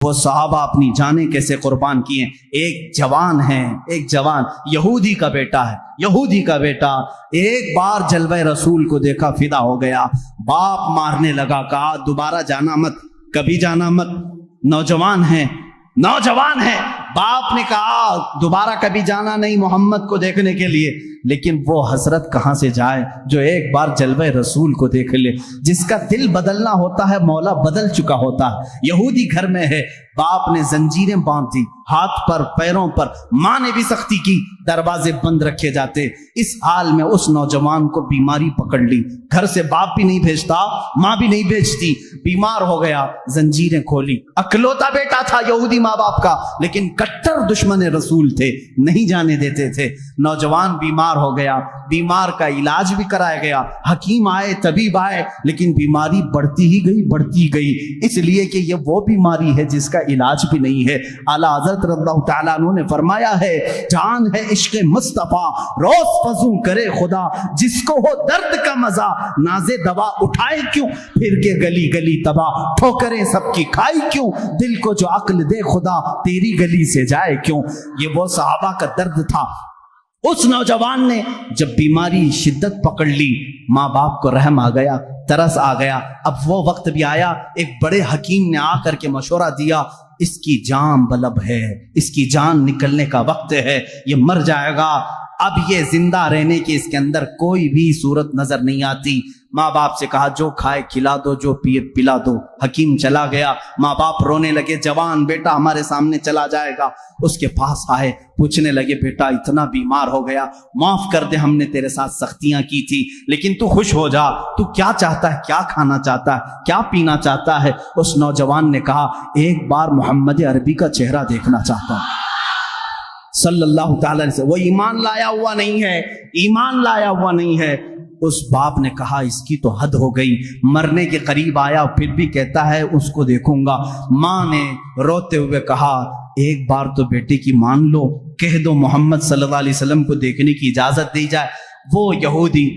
وہ صحابہ اپنی جانیں کیسے قربان کیے. ایک جوان ہے، ایک جوان یہودی کا بیٹا ہے، یہودی کا بیٹا ایک بار جلوہ رسول کو دیکھا فدا ہو گیا. باپ مارنے لگا، کہا دوبارہ جانا مت، کبھی جانا مت. نوجوان ہے، نوجوان ہے. باپ نے کہا دوبارہ کبھی جانا نہیں محمد کو دیکھنے کے لیے. لیکن وہ حسرت کہاں سے جائے جو ایک بار جلوہ رسول کو دیکھ لے. جس کا دل بدلنا ہوتا ہے مولا بدل چکا ہوتا ہے. یہودی گھر میں ہے، باپ نے زنجیریں باندھ دی ہاتھ پر پیروں پر، ماں نے بھی سختی کی، دروازے بند رکھے جاتے. اس حال میں اس نوجوان کو بیماری پکڑ لی. گھر سے باپ بھی نہیں بھیجتا، ماں بھی نہیں بھیجتی. بیمار ہو گیا، زنجیریں کھولی. اکلوتا بیٹا تھا یہودی ماں باپ کا، لیکن کٹر دشمن رسول تھے، نہیں جانے دیتے تھے. نوجوان بیمار ہو گیا، بیمار کا علاج بھی کرایا گیا. حکیم آئے، طبیب آئے، لیکن بیماری بڑھتی ہی گئی، بڑھتی گئی. اس لیے کہ یہ وہ بیماری ہے جس کا علاج بھی نہیں ہے. اعلیٰ حضرت رضی اللہ تعالیٰ عنہ نے فرمایا ہے، جان ہے عشق مصطفیٰ روز فزوں کرے خدا، جس کو ہو درد کا مزہ نازے دوا اٹھائے کیوں، پھر کے گلی گلی تباہ ٹھوکریں سب کی کھائی کیوں، دل کو جو عقل دے خدا تیری گلی سے جائے کیوں. یہ وہ صحابہ کا درد تھا. اس نوجوان نے جب بیماری شدت پکڑ لی، ماں باپ کو رحم آ گیا، ترس آ گیا. اب وہ وقت بھی آیا، ایک بڑے حکیم نے آ کر کے مشورہ دیا، اس کی جان بلب ہے، اس کی جان نکلنے کا وقت ہے، یہ مر جائے گا. اب یہ زندہ رہنے کی اس کے اندر کوئی بھی صورت نظر نہیں آتی. ماں باپ سے کہا جو کھائے کھلا دو، جو پیے پلا دو. حکیم چلا گیا، ماں باپ رونے لگے، جوان بیٹا ہمارے سامنے چلا جائے گا. اس کے پاس آئے، پوچھنے لگے بیٹا اتنا بیمار ہو گیا، معاف کر دے، ہم نے تیرے ساتھ سختیاں کی تھی، لیکن تو خوش ہو جا. تو کیا چاہتا ہے، کیا کھانا چاہتا ہے، کیا پینا چاہتا ہے؟ اس نوجوان نے کہا ایک بار محمد عربی کا چہرہ دیکھنا چاہتا ہوں صلی اللہ تعالی علیہ وسلم. وہ ایمان لایا ہوا نہیں ہے، ایمان لایا ہوا نہیں ہے. اس باپ نے کہا اس کی تو حد ہو گئی، مرنے کے قریب آیا پھر بھی کہتا ہے اس کو دیکھوں گا. ماں نے روتے ہوئے کہا ایک بار تو بیٹے کی مان لو، کہہ دو محمد صلی اللہ علیہ وسلم کو دیکھنے کی اجازت دی جائے. وہ یہودی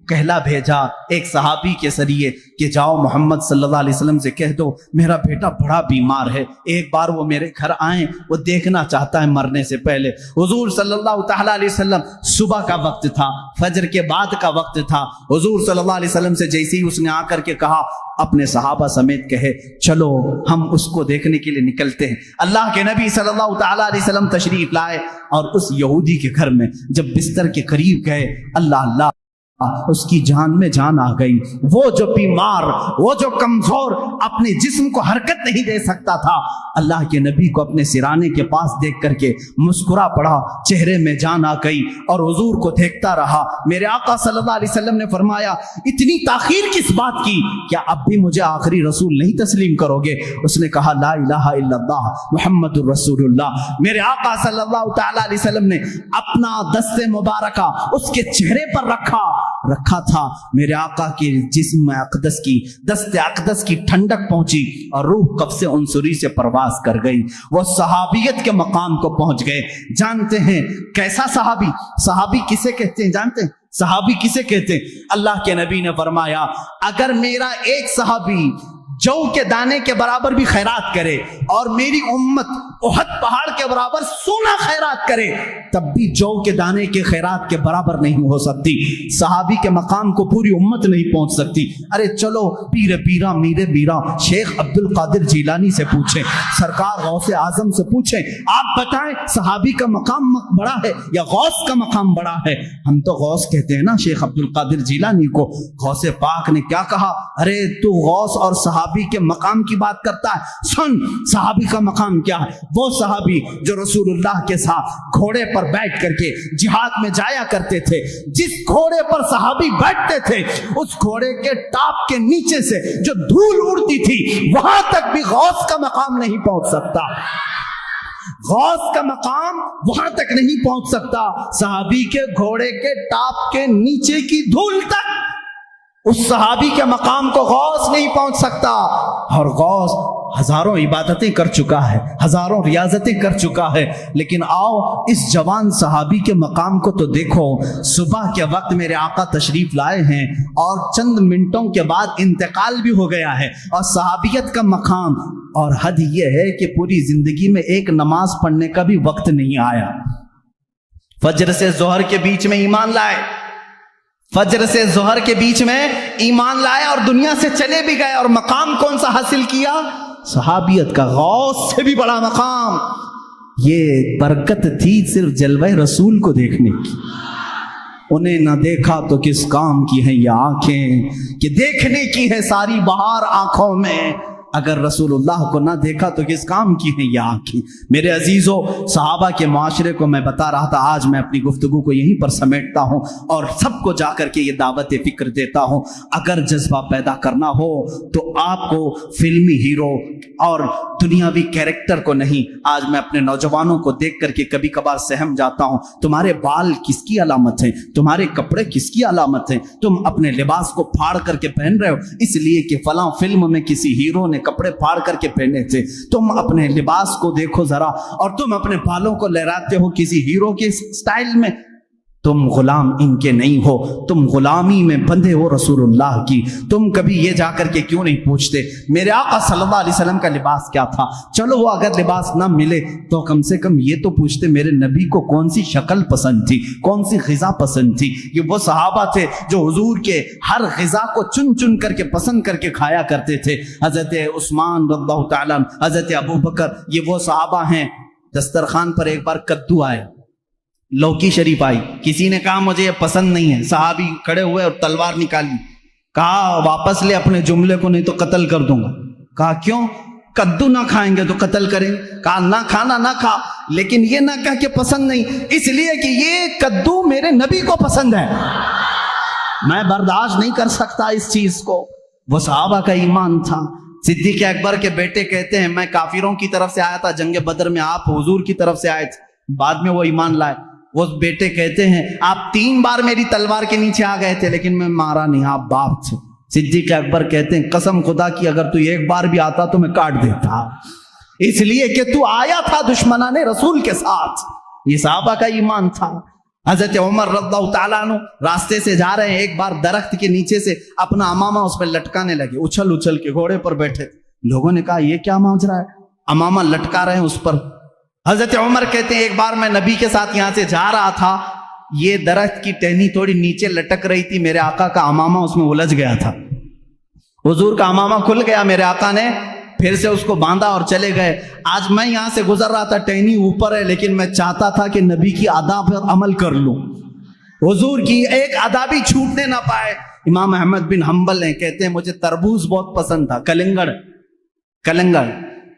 کہلا بھیجا ایک صحابی کے ذریعے کہ جاؤ محمد صلی اللہ علیہ وسلم سے کہہ دو میرا بیٹا بڑا بیمار ہے، ایک بار وہ میرے گھر آئیں، وہ دیکھنا چاہتا ہے مرنے سے پہلے. حضور صلی اللہ تعالیٰ علیہ وسلم صبح کا وقت تھا، فجر کے بعد کا وقت تھا. حضور صلی اللہ علیہ وسلم سے جیسے ہی اس نے آ کر کے کہا اپنے صحابہ سمیت کہے چلو ہم اس کو دیکھنے کے لیے نکلتے ہیں. اللہ کے نبی صلی اللہ تعالیٰ علیہ وسلم تشریف لائے اور اس یہودی کے گھر میں جب بستر کے قریب گئے، اللہ اس کی جان میں جان آ گئی. وہ جو بیمار، وہ جو کمزور اپنے جسم کو حرکت نہیں دے سکتا تھا، اللہ کے نبی کو اپنے سرانے کے پاس دیکھ کر کے مسکرا پڑا، چہرے میں جان آ گئی اور حضور کو دیکھتا رہا. میرے آقا صلی اللہ علیہ وسلم نے فرمایا اتنی تاخیر کس بات کی، کیا اب بھی مجھے آخری رسول نہیں تسلیم کرو گے؟ اس نے کہا لا الہ الا اللہ محمد الرسول اللہ. میرے آقا صلی اللہ تعالی علیہ وسلم نے اپنا دست مبارکہ اس کے چہرے پر رکھا تھا. میرے آقا کے جسم اقدس کی، دست اقدس کی ٹھنڈک پہنچی اور روح قبض عنصری سے پرواز کر گئی. وہ صحابیت کے مقام کو پہنچ گئے. جانتے ہیں کیسا صحابی؟ صحابی کسے کہتے ہیں جانتے ہیں؟ صحابی کسے کہتے ہیں؟ اللہ کے نبی نے فرمایا اگر میرا ایک صحابی جو کے دانے کے برابر بھی خیرات کرے اور میری امت احد پہاڑ کے برابر سونا خیرات کرے تب بھی جو کے دانے کے خیرات کے برابر نہیں ہو سکتی. صحابی کے مقام کو پوری امت نہیں پہنچ سکتی. ارے چلو پیر پیرا میر میرا شیخ عبد القادر جیلانی سے پوچھیں، سرکار غوث اعظم سے پوچھیں، آپ بتائیں صحابی کا مقام بڑا ہے یا غوث کا مقام بڑا ہے؟ ہم تو غوث کہتے ہیں نا شیخ عبد القادر جیلانی کو. غوث پاک نے کیا کہا؟ ارے تو غوث اور صحابی کے مقام کی بات کرتا ہے، سن صحابی کا مقام کیا ہے. وہ صحابی جو رسول اللہ کے ساتھ گھوڑے پر بیٹھ کر کے جہاد میں جایا کرتے تھے، جس گھوڑے پر صحابی بیٹھتے تھے اس گھوڑے کے ٹاپ کے نیچے سے جو دھول اڑتی تھی وہاں تک بھی غوث کا مقام نہیں پہنچ سکتا. غوث کا مقام وہاں تک نہیں پہنچ سکتا. صحابی کے گھوڑے کے ٹاپ کے نیچے کی دھول تک اس صحابی کے مقام کو غوث نہیں پہنچ سکتا. اور غوث ہزاروں عبادتیں کر چکا ہے، ہزاروں ریاضتیں کر چکا ہے، لیکن آؤ اس جوان صحابی کے مقام کو تو دیکھو۔ صبح کے وقت میرے آقا تشریف لائے ہیں اور چند منٹوں کے بعد انتقال بھی ہو گیا ہے، اور صحابیت کا مقام، اور حد یہ ہے کہ پوری زندگی میں ایک نماز پڑھنے کا بھی وقت نہیں آیا۔ فجر سے ظہر کے بیچ میں ایمان لائے، فجر سے ظہر کے بیچ میں ایمان لائے اور دنیا سے چلے بھی گئے، اور مقام کون سا حاصل کیا؟ صحابیت کا، غوث سے بھی بڑا مقام۔ یہ برکت تھی صرف جلوہ رسول کو دیکھنے کی۔ انہیں نہ دیکھا تو کس کام کی ہیں یہ آنکھیں کہ دیکھنے کی ہے ساری بہار آنکھوں میں، اگر رسول اللہ کو نہ دیکھا تو کس کام کی ہیں یہ آنکھیں۔ میرے عزیزو، صحابہ کے معاشرے کو میں بتا رہا تھا، آج میں اپنی گفتگو کو یہیں پر سمیٹتا ہوں اور سب کو جا کر کے یہ دعوت فکر دیتا ہوں۔ اگر جذبہ پیدا کرنا ہو تو آپ کو فلمی ہیرو اور دنیاوی کیریکٹر کو نہیں، آج میں اپنے نوجوانوں کو دیکھ کر کے کبھی کبھار سہم جاتا ہوں، تمہارے بال کس کی علامت ہیں، تمہارے کپڑے کس کی علامت ہیں، تم اپنے لباس کو پھاڑ کر کے پہن رہے ہو اس لیے کہ فلاں فلم میں کسی ہیرو نے کپڑے پھاڑ کر کے پہنے تھے۔ تم اپنے لباس کو دیکھو ذرا، اور تم اپنے بالوں کو لہراتے ہو کسی ہیرو کے سٹائل میں۔ تم غلام ان کے نہیں ہو، تم غلامی میں بندھے ہو رسول اللہ کی۔ تم کبھی یہ جا کر کے کیوں نہیں پوچھتے میرے آقا صلی اللہ علیہ وسلم کا لباس کیا تھا؟ چلو وہ اگر لباس نہ ملے تو کم سے کم یہ تو پوچھتے میرے نبی کو کون سی شکل پسند تھی، کون سی غذا پسند تھی۔ یہ وہ صحابہ تھے جو حضور کے ہر غذا کو چن چن کر کے پسند کر کے کھایا کرتے تھے۔ حضرت عثمان رضی اللہ تعالیٰ عنہ، حضرت ابو بکر، یہ وہ صحابہ ہیں۔ دسترخوان پر ایک بار کدو آئے، لوکی شریف آئی، کسی نے کہا مجھے یہ پسند نہیں ہے، صحابی کھڑے ہوئے اور تلوار نکالی، کہا واپس لے اپنے جملے کو نہیں تو قتل کر دوں گا۔ کہا کیوں؟ کدو نہ کھائیں گے تو قتل کریں گے۔ کہا نہ کھانا نہ کھا، لیکن یہ نہ کہہ کہ پسند نہیں، اس لیے کہ یہ کدو میرے نبی کو پسند ہے، میں برداشت نہیں کر سکتا اس چیز کو۔ وہ صحابہ کا ایمان تھا۔ صدیق اکبر کے بیٹے کہتے ہیں میں کافروں کی طرف سے آیا تھا جنگ بدر میں، آپ حضور کی طرف سے آئے تھے، بعد میں وہ ایمان لائے۔ وہ بیٹے کہتے ہیں آپ 3 بار میری تلوار کے نیچے آ گئے تھے لیکن میں مارا نہیں، آپ باپ تھے۔ صدیق اکبر کہتے ہیں قسم خدا کی اگر تو ایک بار بھی آتا تو میں کاٹ دیتا، اس لیے کہ تو آیا تھا دشمنان رسول کے ساتھ۔ یہ صحابہ کا ایمان تھا۔ حضرت عمر رضی اللہ تعالیٰ عنہ راستے سے جا رہے ہیں، ایک بار درخت کے نیچے سے اپنا امامہ اس پہ لٹکانے لگے، اچھل اچھل کے گھوڑے پر بیٹھے۔ لوگوں نے کہا یہ کیا ماجرا ہے، امامہ لٹکا رہے ہیں اس پر۔ حضرت عمر کہتے ہیں ایک بار میں نبی کے ساتھ یہاں سے جا رہا تھا، یہ درخت کی ٹہنی تھوڑی نیچے لٹک رہی تھی، میرے آقا کا امامہ اس میں الجھ گیا تھا، حضور کا امامہ کھل گیا، میرے آقا نے پھر سے اس کو باندھا اور چلے گئے۔ آج میں یہاں سے گزر رہا تھا، ٹہنی اوپر ہے لیکن میں چاہتا تھا کہ نبی کی ادا پر عمل کر لوں، حضور کی ایک ادا بھی چھوٹنے نہ پائے۔ امام احمد بن حنبل ہیں، کہتے ہیں مجھے تربوز بہت پسند تھا، کلنگڑ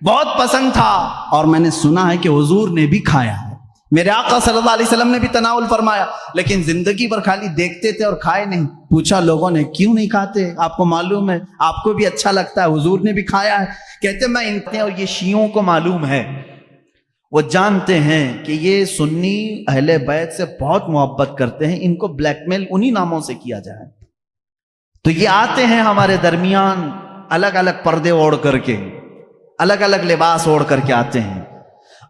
بہت پسند تھا، اور میں نے سنا ہے کہ حضور نے بھی کھایا ہے، میرے آقا صلی اللہ علیہ وسلم نے بھی تناول فرمایا، لیکن زندگی بھر خالی دیکھتے تھے اور کھائے نہیں۔ پوچھا لوگوں نے کیوں نہیں کھاتے، آپ کو معلوم ہے، آپ کو بھی اچھا لگتا ہے، حضور نے بھی کھایا ہے۔ کہتے میں انتے اور یہ شیعوں کو معلوم ہے، وہ جانتے ہیں کہ یہ سنی اہل بیت سے بہت محبت کرتے ہیں، ان کو بلیک میل انہی ناموں سے کیا جائے، تو یہ آتے ہیں ہمارے درمیان الگ الگ پردے اوڑھ کر کے، الگ الگ لباس اوڑھ کر کے آتے ہیں،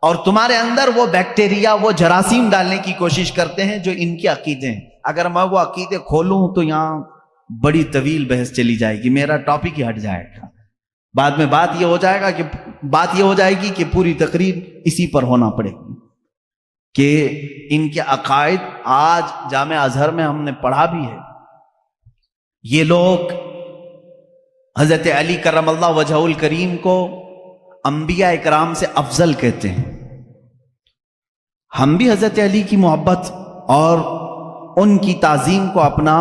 اور تمہارے اندر وہ بیکٹیریا، وہ جراثیم ڈالنے کی کوشش کرتے ہیں جو ان کے عقیدے ہیں۔ اگر میں وہ عقیدے کھولوں تو یہاں بڑی طویل بحث چلی جائے گی، میرا ٹاپک ہی ہٹ جائے گا، بعد میں بات یہ ہو جائے گی کہ پوری تقریر اسی پر ہونا پڑے گی کہ ان کے عقائد آج جامع ازہر میں ہم نے پڑھا بھی ہے۔ یہ لوگ حضرت علی کرم اللہ وجہہ الکریم کو انبیاء اکرام سے افضل کہتے ہیں۔ ہم بھی حضرت علی کی محبت اور ان کی تعظیم کو اپنا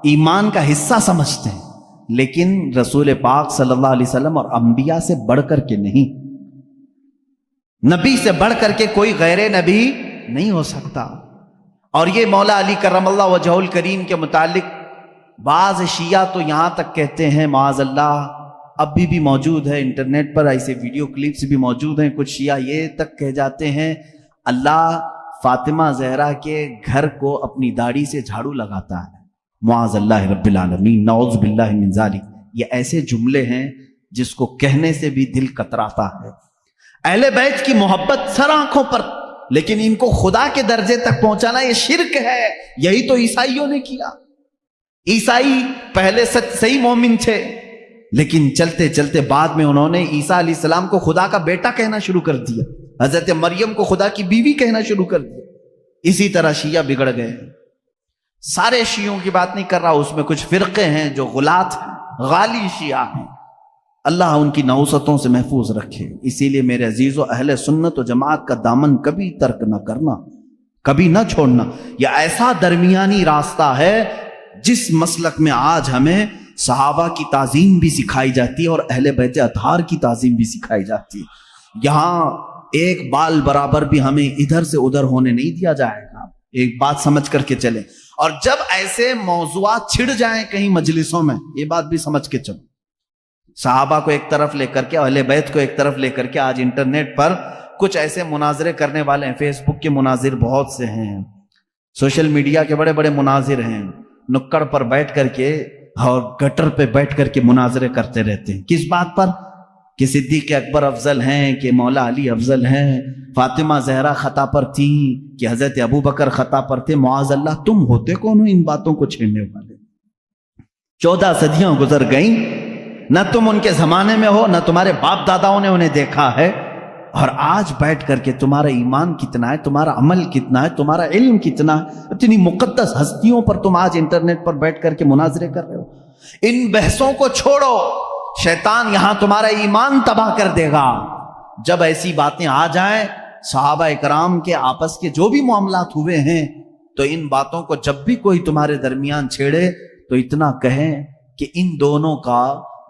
ایمان کا حصہ سمجھتے ہیں، لیکن رسول پاک صلی اللہ علیہ وسلم اور انبیاء سے بڑھ کر کے نہیں، نبی سے بڑھ کر کے کوئی غیر نبی نہیں ہو سکتا۔ اور یہ مولا علی کرم اللہ وجہ الکریم کے متعلق بعض شیعہ تو یہاں تک کہتے ہیں، معاذ اللہ، اب بھی موجود ہے انٹرنیٹ پر ایسے ویڈیو کلپس بھی موجود ہیں، کچھ شیعہ یہ تک کہہ جاتے ہیں اللہ فاطمہ زہرا کے گھر کو اپنی داڑھی سے جھاڑو لگاتا ہے، معاذ اللہ رب العالمین، نعوذ باللہ من ذالک۔ یہ ایسے جملے ہیں جس کو کہنے سے بھی دل کتراتا ہے۔ اہل بیت کی محبت سر آنکھوں پر، لیکن ان کو خدا کے درجے تک پہنچانا یہ شرک ہے۔ یہی تو عیسائیوں نے کیا۔ عیسائی پہلے صحیح مومن تھے، لیکن چلتے چلتے بعد میں انہوں نے عیسیٰ علیہ السلام کو خدا کا بیٹا کہنا شروع کر دیا، حضرت مریم کو خدا کی بیوی کہنا شروع کر دیا۔ اسی طرح شیعہ بگڑ گئے۔ سارے شیعوں کی بات نہیں کر رہا، اس میں کچھ فرقے ہیں جو غلات ہیں، غالی شیعہ ہیں، اللہ ان کی نحوستوں سے محفوظ رکھے۔ اسی لیے میرے عزیزو، اہل سنت و جماعت کا دامن کبھی ترک نہ کرنا، کبھی نہ چھوڑنا۔ یہ ایسا درمیانی راستہ ہے جس مسلک میں آج ہمیں صحابہ کی تعظیم بھی سکھائی جاتی ہے اور اہل بیت اطہار کی تعظیم بھی سکھائی جاتی ہے۔ یہاں ایک بال برابر بھی ہمیں ادھر سے ادھر ہونے نہیں دیا جائے گا، ایک بات سمجھ کر کے چلیں۔ اور جب ایسے موضوعات چھڑ جائیں کہیں مجلسوں میں، یہ بات بھی سمجھ کے چلو، صحابہ کو ایک طرف لے کر کے، اہل بیت کو ایک طرف لے کر کے، آج انٹرنیٹ پر کچھ ایسے مناظرے کرنے والے ہیں، فیس بک کے مناظر بہت سے ہیں، سوشل میڈیا کے بڑے بڑے مناظر ہیں، نکڑ پر بیٹھ کر کے اور گٹر پہ بیٹھ کر کے مناظرے کرتے رہتے ہیں۔ کس بات پر؟ کہ صدیق اکبر افضل ہیں، کہ مولا علی افضل ہیں، فاطمہ زہرا خطا پر تھی، کہ حضرت ابو بکر خطا پر تھے، معاذ اللہ۔ تم ہوتے کون ہو ان باتوں کو چھیڑنے والے؟ 14 صدیاں گزر گئیں، نہ تم ان کے زمانے میں ہو، نہ تمہارے باپ داداؤں نے انہیں دیکھا ہے، اور آج بیٹھ کر کے تمہارا ایمان کتنا ہے، تمہارا عمل کتنا ہے، تمہارا علم کتنا ہے، اتنی مقدس ہستیوں پر تم آج انٹرنیٹ پر بیٹھ کر کے مناظرے کر رہے ہو۔ ان بحثوں کو چھوڑو، شیطان یہاں تمہارا ایمان تباہ کر دے گا۔ جب ایسی باتیں آ جائیں، صحابہ اکرام کے آپس کے جو بھی معاملات ہوئے ہیں، تو ان باتوں کو جب بھی کوئی تمہارے درمیان چھیڑے تو اتنا کہیں کہ ان دونوں کا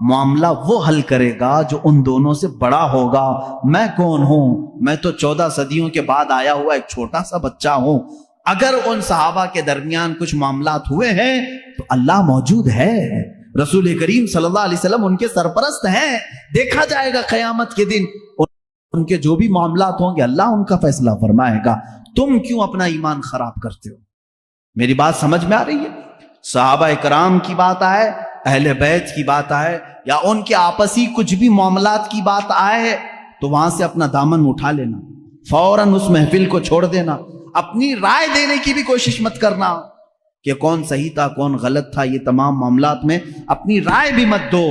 معاملہ وہ حل کرے گا جو ان دونوں سے بڑا ہوگا۔ میں کون ہوں؟ میں تو 14 صدیوں کے بعد آیا ہوا ایک چھوٹا سا بچہ ہوں۔ اگر ان صحابہ کے درمیان کچھ معاملات ہوئے ہیں تو اللہ موجود ہے، رسول کریم صلی اللہ علیہ وسلم ان کے سرپرست ہیں، دیکھا جائے گا قیامت کے دن ان کے جو بھی معاملات ہوں گے اللہ ان کا فیصلہ فرمائے گا۔ تم کیوں اپنا ایمان خراب کرتے ہو؟ میری بات سمجھ میں آ رہی ہے؟ صحابہ کرام کی بات آئے، اہل بیت کی بات آئے، یا ان کے آپسی کچھ بھی معاملات کی بات آئے، تو وہاں سے اپنا دامن اٹھا لینا، فوراً اس محفل کو چھوڑ دینا، اپنی رائے دینے کی بھی کوشش مت کرنا کہ کون صحیح تھا کون غلط تھا۔ یہ تمام معاملات میں اپنی رائے بھی مت دو،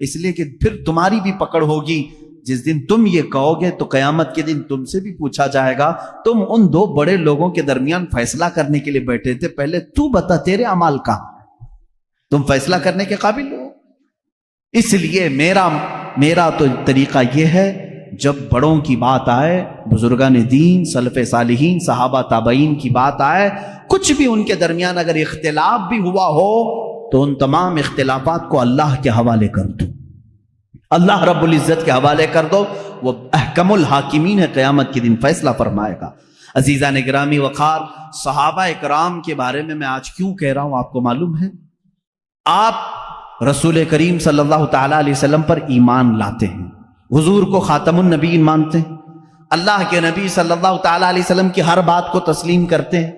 اس لیے کہ پھر تمہاری بھی پکڑ ہوگی۔ جس دن تم یہ کہو گے تو قیامت کے دن تم سے بھی پوچھا جائے گا، تم ان دو بڑے لوگوں کے درمیان فیصلہ کرنے کے لیے بیٹھے تھے، پہلے تو بتا تیرے اعمال کہاں، تم فیصلہ کرنے کے قابل ہو؟ اس لیے میرا تو طریقہ یہ ہے، جب بڑوں کی بات آئے، بزرگان دین، سلف صالحین، صحابہ تابعین کی بات آئے، کچھ بھی ان کے درمیان اگر اختلاف بھی ہوا ہو تو ان تمام اختلافات کو اللہ کے حوالے کر دو، اللہ رب العزت کے حوالے کر دو، وہ احکم الحاکمین ہے، قیامت کے دن فیصلہ فرمائے گا۔ عزیزان گرامی وقار، صحابہ اکرام کے بارے میں آج کیوں کہہ رہا ہوں آپ کو معلوم ہے؟ آپ رسول کریم صلی اللہ تعالی علیہ وسلم پر ایمان لاتے ہیں، حضور کو خاتم النبیین مانتے ہیں، اللہ کے نبی صلی اللہ تعالی علیہ وسلم کی ہر بات کو تسلیم کرتے ہیں،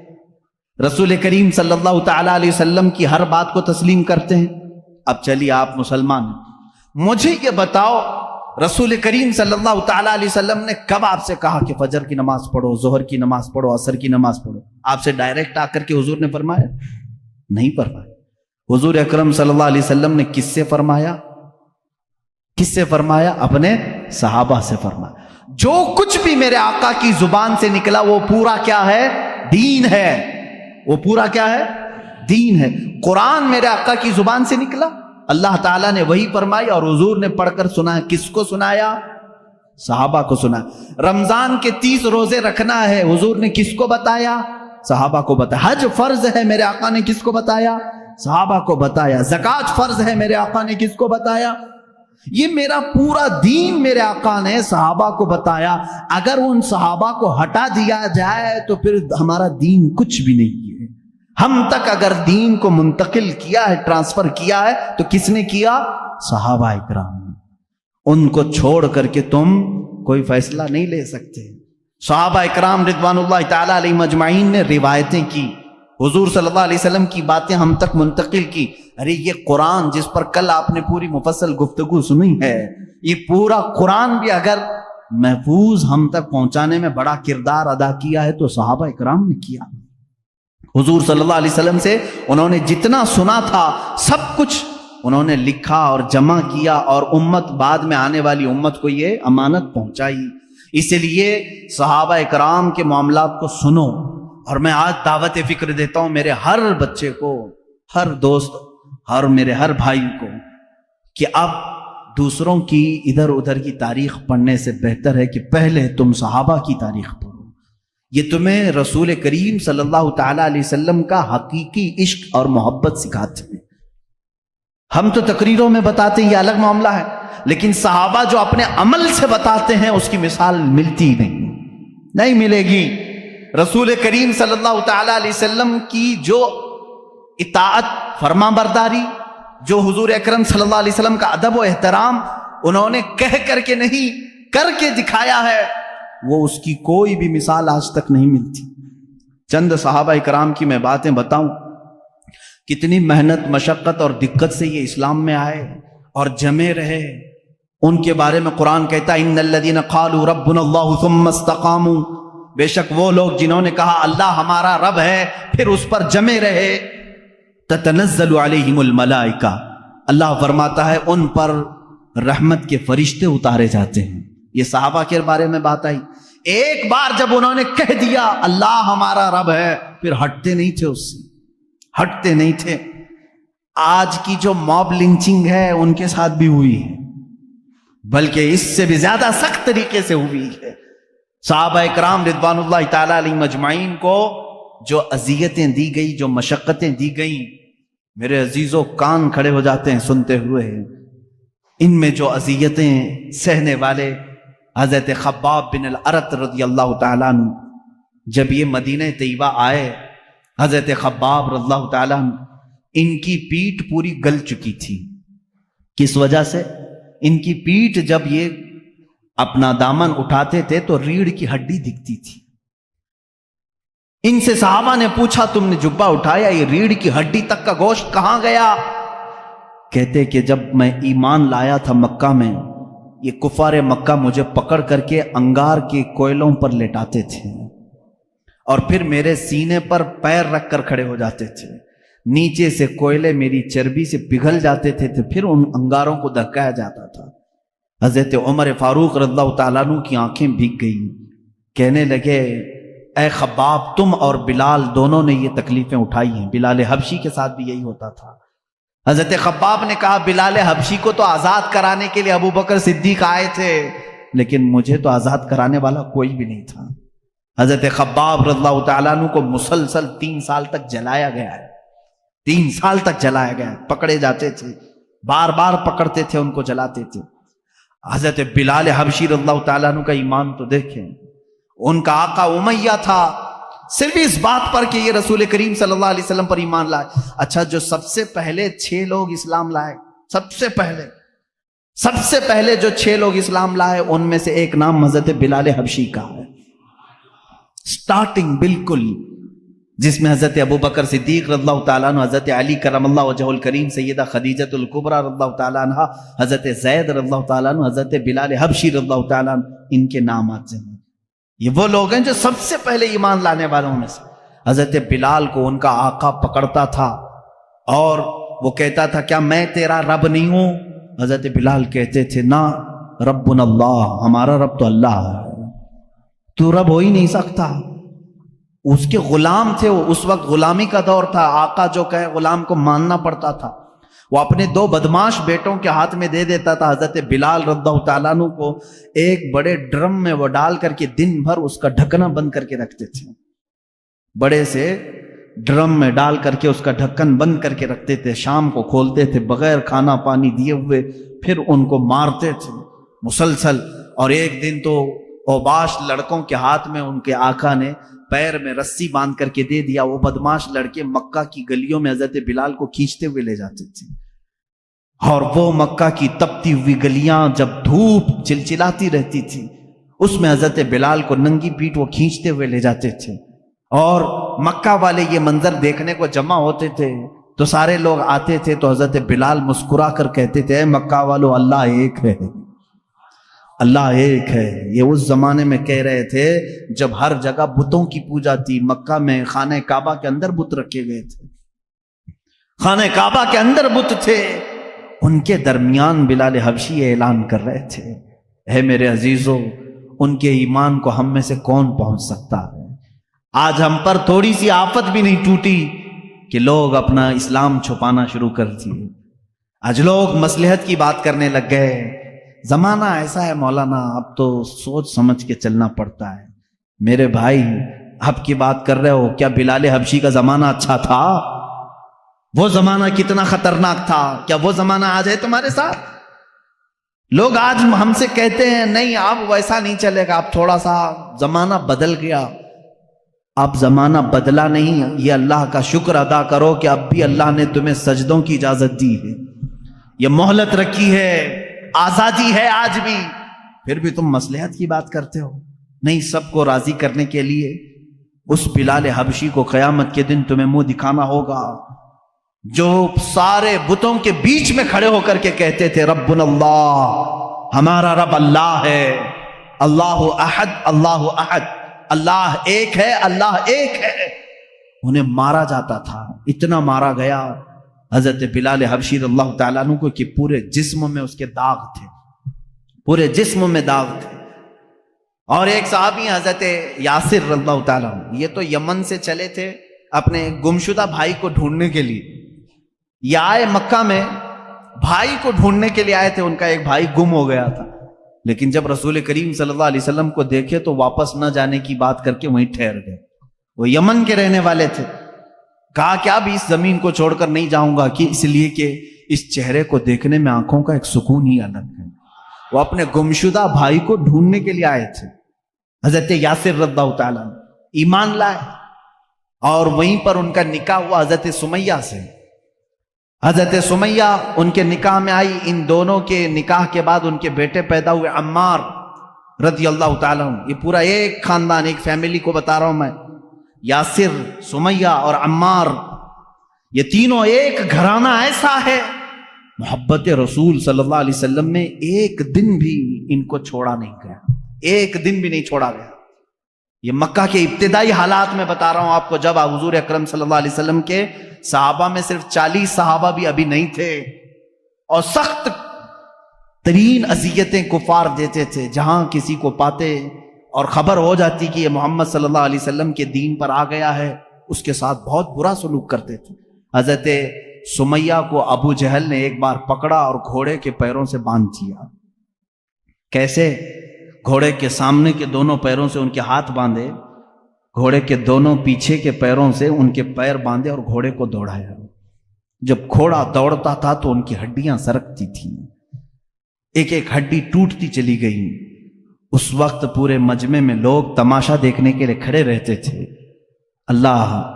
رسول کریم صلی اللہ تعالی علیہ وسلم کی ہر بات کو تسلیم کرتے ہیں۔ اب چلیے آپ مسلمان ہیں، مجھے یہ بتاؤ رسول کریم صلی اللہ تعالی علیہ وسلم نے کب آپ سے کہا کہ فجر کی نماز پڑھو، ظہر کی نماز پڑھو، عصر کی نماز پڑھو؟ آپ سے ڈائریکٹ آ کر کے حضور نے فرمایا؟ نہیں فرمایا۔ حضور اکرم صلی اللہ علیہ وسلم نے کس سے فرمایا؟ کس سے فرمایا؟ اپنے صحابہ سے فرمایا۔ جو کچھ بھی میرے آقا کی زبان سے نکلا وہ پورا کیا ہے؟ دین ہے۔ وہ پورا کیا ہے؟ دین ہے۔ قرآن میرے آقا کی زبان سے نکلا، اللہ تعالیٰ نے وہی فرمائی اور حضور نے پڑھ کر سنایا۔ کس کو سنایا؟ صحابہ کو سنایا۔ رمضان کے 30 روزے رکھنا ہے، حضور نے کس کو بتایا؟ صحابہ کو بتایا۔ حج فرض ہے، میرے آقا نے کس کو بتایا؟ صحابہ کو بتایا۔ زکوٰۃ فرض ہے، میرے آقا نے کس کو بتایا؟ یہ میرا پورا دین میرے آقا نے صحابہ کو بتایا۔ اگر ان صحابہ کو ہٹا دیا جائے تو پھر ہمارا دین کچھ بھی نہیں ہے۔ ہم تک اگر دین کو منتقل کیا ہے، ٹرانسفر کیا ہے، تو کس نے کیا؟ صحابہ اکرام نے۔ ان کو چھوڑ کر کے تم کوئی فیصلہ نہیں لے سکتے۔ صحابہ اکرام رضوان اللہ تعالی علیہم اجمعین نے روایتیں کی، حضور صلی اللہ علیہ وسلم کی باتیں ہم تک منتقل کی. ارے یہ قرآن جس پر کل آپ نے پوری مفصل گفتگو سنی ہے، یہ پورا قرآن بھی اگر محفوظ ہم تک پہنچانے میں بڑا کردار ادا کیا ہے تو صحابہ اکرام نے کیا. حضور صلی اللہ علیہ وسلم سے انہوں نے جتنا سنا تھا سب کچھ انہوں نے لکھا اور جمع کیا، اور امت بعد میں آنے والی امت کو یہ امانت پہنچائی. اس لیے صحابہ اکرام کے معاملات کو سنو. اور میں آج دعوت فکر دیتا ہوں میرے ہر بچے کو، ہر دوست اور میرے ہر بھائی کو، کہ اب دوسروں کی ادھر ادھر کی تاریخ پڑھنے سے بہتر ہے کہ پہلے تم صحابہ کی تاریخ پڑھو. یہ تمہیں رسول کریم صلی اللہ تعالی علیہ وسلم کا حقیقی عشق اور محبت سکھاتے ہیں. ہم تو تقریروں میں بتاتے ہیں، یہ الگ معاملہ ہے، لیکن صحابہ جو اپنے عمل سے بتاتے ہیں اس کی مثال ملتی نہیں ملے گی. رسول کریم صلی اللہ تعالی علیہ وسلم کی جو اطاعت، فرما برداری، جو حضور اکرم صلی اللہ علیہ وسلم کا ادب و احترام انہوں نے کہہ کر کے نہیں کر کے دکھایا ہے، وہ اس کی کوئی بھی مثال آج تک نہیں ملتی. چند صحابہ اکرام کی میں باتیں بتاؤں، کتنی محنت، مشقت اور دقت سے یہ اسلام میں آئے اور جمے رہے. ان کے بارے میں قرآن کہتا ہے ان الذین قالوا ربنا اللہ ثم استقاموا، بے شک وہ لوگ جنہوں نے کہا اللہ ہمارا رب ہے پھر اس پر جمے رہے. تتنزل علیہم الملائکہ، اللہ فرماتا ہے ان پر رحمت کے فرشتے اتارے جاتے ہیں. یہ صحابہ کے بارے میں بات آئی. ایک بار جب انہوں نے کہہ دیا اللہ ہمارا رب ہے پھر ہٹتے نہیں تھے، اس سے ہٹتے نہیں تھے. آج کی جو موب لنچنگ ہے ان کے ساتھ بھی ہوئی ہے، بلکہ اس سے بھی زیادہ سخت طریقے سے ہوئی ہے. صحابہ اکرام رضوان اللہ تعالی علیہم اجمعین کو جو اذیتیں دی گئی، جو مشقتیں دی گئیں، میرے عزیزوں کان کھڑے ہو جاتے ہیں سنتے ہوئے. ان میں جو اذیتیں سہنے والے حضرت خباب بن الارت رضی اللہ تعالیٰ عنہ، جب یہ مدینہ طیبہ آئے، حضرت خباب رضی اللہ تعالیٰ عنہ، ان کی پیٹھ پوری گل چکی تھی. کس وجہ سے؟ ان کی پیٹھ جب یہ اپنا دامن اٹھاتے تھے تو ریڑھ کی ہڈی دکھتی تھی. ان سے صحابہ نے پوچھا تم نے جبہ اٹھایا، یہ ریڑھ کی ہڈی تک کا گوشت کہاں گیا؟ کہتے کہ جب میں ایمان لایا تھا مکہ میں، یہ کفار مکہ مجھے پکڑ کر کے انگار کے کوئلوں پر لٹاتے تھے اور پھر میرے سینے پر پیر رکھ کر کھڑے ہو جاتے تھے. نیچے سے کوئلے میری چربی سے پگھل جاتے تھے تو پھر ان انگاروں کو دھکایا جاتا تھا. حضرت عمر فاروق رضی اللہ تعالیٰ عنہ کی آنکھیں بھیگ گئیں. کہنے لگے اے خباب، تم اور بلال دونوں نے یہ تکلیفیں اٹھائی ہیں. بلال حبشی کے ساتھ بھی یہی ہوتا تھا. حضرت خباب نے کہا بلال حبشی کو تو آزاد کرانے کے لیے ابو بکر صدیق آئے تھے، لیکن مجھے تو آزاد کرانے والا کوئی بھی نہیں تھا. حضرت خباب رضی اللہ تعالیٰ عنہ کو مسلسل 3 سال تک جلایا گیا ہے. 3 سال تک جلایا گیا ہے. پکڑے جاتے تھے، بار بار پکڑتے تھے، ان کو جلاتے تھے. حضرت بلال حبشی رضی اللہ تعالیٰ عنہ کا ایمان تو دیکھیں. ان کا آقا امیہ تھا صرف اس بات پر کہ یہ رسول کریم صلی اللہ علیہ وسلم پر ایمان لائے. اچھا، جو سب سے پہلے 6 لوگ اسلام لائے، سب سے پہلے جو 6 لوگ اسلام لائے، ان میں سے ایک نام حضرت بلال حبشی کا ہے. سٹارٹنگ بالکل، جس میں حضرت ابو بکر صدیق رضی اللہ تعالیٰ عنہ، حضرت علی کرم اللہ وجہ الکریم، سیدہ خدیجہ الکبریٰ رضی اللہ تعالیٰ عنہ، حضرت زید رضی اللہ تعالیٰ عنہ، حضرت بلال حبشی رضی اللہ تعالیٰ عنہ، ان کے نام آتے ہیں. یہ وہ لوگ ہیں جو سب سے پہلے ایمان لانے والوں میں سے. حضرت بلال کو ان کا آقا پکڑتا تھا اور وہ کہتا تھا کیا میں تیرا رب نہیں ہوں؟ حضرت بلال کہتے تھے نا، ربنا اللہ، ہمارا رب تو اللہ ہے، تو رب ہو ہی نہیں سکتا. اس کے غلام تھے وہ، اس وقت غلامی کا دور تھا. آقا جو کہے غلام کو ماننا پڑتا تھا. وہ اپنے 2 بدماش بیٹوں کے ہاتھ میں دے دیتا تھا. حضرت بلال رضی اللہ تعالیٰ عنہ کو ایک بڑے ڈرم میں وہ ڈال کر کے دن بھر اس کا ڈھکنا بند کر کے رکھتے تھے. بڑے سے ڈرم میں ڈال کر کے اس کا ڈھکن بند کر کے رکھتے تھے. شام کو کھولتے تھے بغیر کھانا پانی دیے ہوئے، پھر ان کو مارتے تھے مسلسل. اور ایک دن تو اوباش لڑکوں کے ہاتھ میں ان کے آقا نے پیر میں رسی باندھ کر کے دے دیا. وہ بدماش لڑکے مکہ کی گلیوں میں حضرت بلال کو کھینچتے ہوئے لے جاتے تھے. اور وہ مکہ کی تپتی ہوئی گلیاں جب دھوپ چلچلاتی رہتی تھی، اس میں حضرت بلال کو ننگی پیٹ وہ کھینچتے ہوئے لے جاتے تھے. اور مکہ والے یہ منظر دیکھنے کو جمع ہوتے تھے تو سارے لوگ آتے تھے تو حضرت بلال مسکرا کر کہتے تھے اے مکہ والو اللہ ایک ہے، اللہ ایک ہے۔ یہ اس زمانے میں کہہ رہے تھے جب ہر جگہ بتوں کی پوجا تھی۔ مکہ میں خانہ کعبہ کے اندر بت رکھے گئے تھے، خانہ کعبہ کے اندر بت تھے، ان کے درمیان بلال حبشی اعلان کر رہے تھے اے میرے عزیزو، ان کے ایمان کو ہم میں سے کون پہنچ سکتا ہے؟ آج ہم پر تھوڑی سی آفت بھی نہیں ٹوٹی کہ لوگ اپنا اسلام چھپانا شروع کر دیے، آج لوگ مصلحت کی بات کرنے لگ گئے۔ زمانہ ایسا ہے مولانا، اب تو سوچ سمجھ کے چلنا پڑتا ہے۔ میرے بھائی اب کی بات کر رہے ہو، کیا بلال حبشی کا زمانہ اچھا تھا؟ وہ زمانہ کتنا خطرناک تھا، کیا وہ زمانہ آج ہے تمہارے ساتھ؟ لوگ آج ہم سے کہتے ہیں نہیں اب ویسا نہیں چلے گا، اب تھوڑا سا زمانہ بدل گیا۔ اب زمانہ بدلا نہیں، یہ اللہ کا شکر ادا کرو کہ اب بھی اللہ نے تمہیں سجدوں کی اجازت دی ہے، یہ مہلت رکھی ہے، آزادی ہے آج بھی، پھر بھی تم مصلحت کی بات کرتے ہو۔ نہیں، سب کو راضی کرنے کے لیے اس بلال حبشی کو قیامت کے دن تمہیں منہ دکھانا ہوگا جو سارے بتوں کے بیچ میں کھڑے ہو کر کے کہتے تھے ربنا اللہ، ہمارا رب اللہ ہے، اللہ احد اللہ احد، اللہ ایک ہے، اللہ ایک ہے۔ انہیں مارا جاتا تھا، اتنا مارا گیا حضرت بلال حبشی رضی اللہ تعالیٰ عنہ کو کہ پورے جسم میں اس کے داغ تھے، پورے جسم میں داغ تھے۔ اور ایک صحابی حضرت یاسر رضی اللہ تعالیٰ عنہ، یہ تو یمن سے چلے تھے اپنے گمشدہ بھائی کو ڈھونڈنے کے لیے، یہ آئے مکہ میں بھائی کو ڈھونڈنے کے لیے آئے تھے، ان کا ایک بھائی گم ہو گیا تھا، لیکن جب رسول کریم صلی اللہ علیہ وسلم کو دیکھے تو واپس نہ جانے کی بات کر کے وہیں ٹھہر گئے۔ وہ یمن کے رہنے والے تھے، کہا کہ اب اس زمین کو چھوڑ کر نہیں جاؤں گا، کہ اس لیے کہ اس چہرے کو دیکھنے میں آنکھوں کا ایک سکون ہی الگ ہے۔ وہ اپنے گمشدہ بھائی کو ڈھونڈنے کے لیے آئے تھے۔ حضرت یاسر رضی اللہ تعالیٰ ایمان لائے اور وہیں پر ان کا نکاح ہوا حضرت سمیہ سے۔ حضرت سمیہ ان کے نکاح میں آئی، ان دونوں کے نکاح کے بعد ان کے بیٹے پیدا ہوئے عمار رضی اللہ تعالیٰ عنہ۔ یہ پورا ایک خاندان، ایک فیملی کو بتا رہا ہوں میں، یاسر، سمیہ اور عمار، یہ تینوں ایک گھرانہ ایسا ہے، محبت رسول صلی اللہ علیہ وسلم میں ایک دن بھی ان کو چھوڑا نہیں گیا، ایک دن بھی نہیں چھوڑا گیا۔ یہ مکہ کے ابتدائی حالات میں بتا رہا ہوں آپ کو، جب حضور اکرم صلی اللہ علیہ وسلم کے صحابہ میں صرف 40 صحابہ بھی ابھی نہیں تھے، اور سخت ترین اذیتیں کفار دیتے تھے، جہاں کسی کو پاتے اور خبر ہو جاتی کہ یہ محمد صلی اللہ علیہ وسلم کے دین پر آ گیا ہے، اس کے ساتھ بہت برا سلوک کرتے تھے۔ حضرت سمیہ کو ابو جہل نے ایک بار پکڑا اور گھوڑے کے پیروں سے باندھ دیا۔ کیسے؟ گھوڑے کے سامنے کے دونوں پیروں سے ان کے ہاتھ باندھے، گھوڑے کے دونوں پیچھے کے پیروں سے ان کے پیر باندھے اور گھوڑے کو دوڑایا۔ جب گھوڑا دوڑتا تھا تو ان کی ہڈیاں سرکتی تھیں، ایک ایک ہڈی ٹوٹتی چلی گئی۔ اس وقت پورے مجمع میں لوگ تماشا دیکھنے کے لیے کھڑے رہتے تھے۔ اللہ